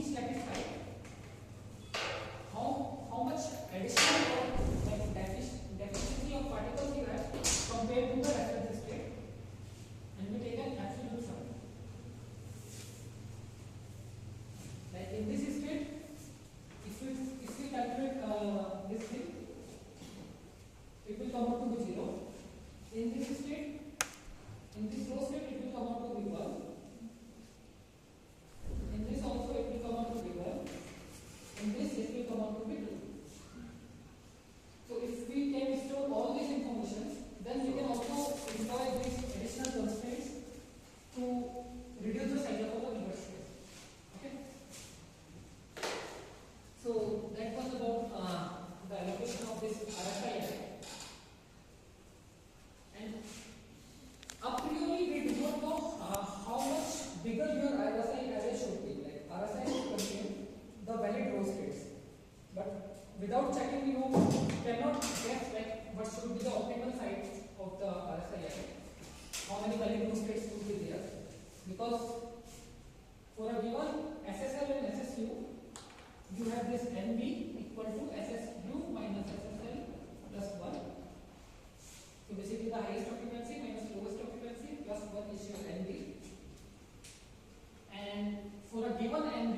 each satisfied, how much additional or like deficiency of particles you have compared to the reference state, and we take an absolute sum. Like in this state, if we calculate this thing, it will come out to be 0. In this state, in this low state, it will come out to be 1. In this also, it will come out to be 1. In this, it will come out to be 2. So if we can store all these information, then we can also employ these additional constraints to reduce the size of our inverse space. Okay. So that was about the allocation of this RSI array. And a priori, we do not know how much bigger your RSI array should be. Like RSI should contain the valid row states, but without checking, you cannot guess like what should be the optimal size of the RSI array. How many valid row states would be there? Because for a given SSL and SSU, you have this NB equal to SSU minus SSL plus 1. So basically the highest occupancy minus lowest occupancy plus 1 is your NB. And for a given NB,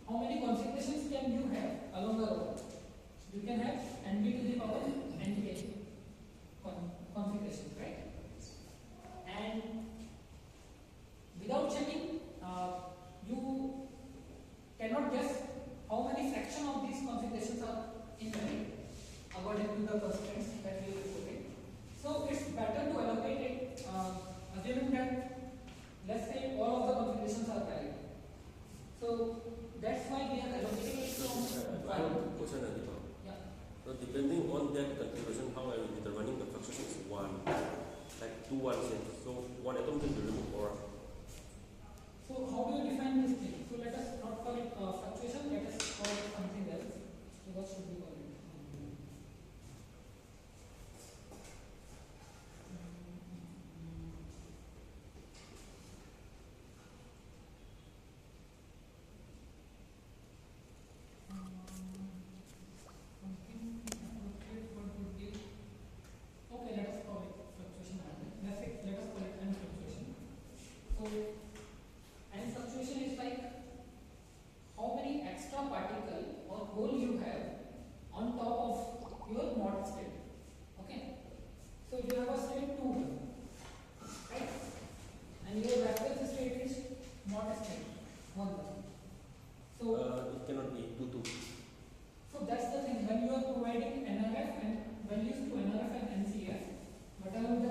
how many configurations can you have along the row? You can have NB to the power NK configurations, right? And without checking, you cannot guess how many fraction of these configurations are invalid according to the constraints that we will put in. So it's better to allocate it, assuming that, let's say, all of the configurations are valid. So that's why we are allocating it from question. Yeah. So depending on that configuration, how I will determining the fluctuation is 1, like 2 1 so one atom can be removed or. So how do you define this thing? So let us not call it fluctuation, let us call it something else. So what should we call it? Okay, let us call it fluctuation. Let's say, let us call it N fluctuation. So N fluctuation is like how many extra particle or hole you have on top of your mod state. Okay. So you have a state 2, right? And your reference state is mod state 1. So it cannot be 2 2. So that's the thing, when you are providing NRF and values to NRF and NCF, whatever the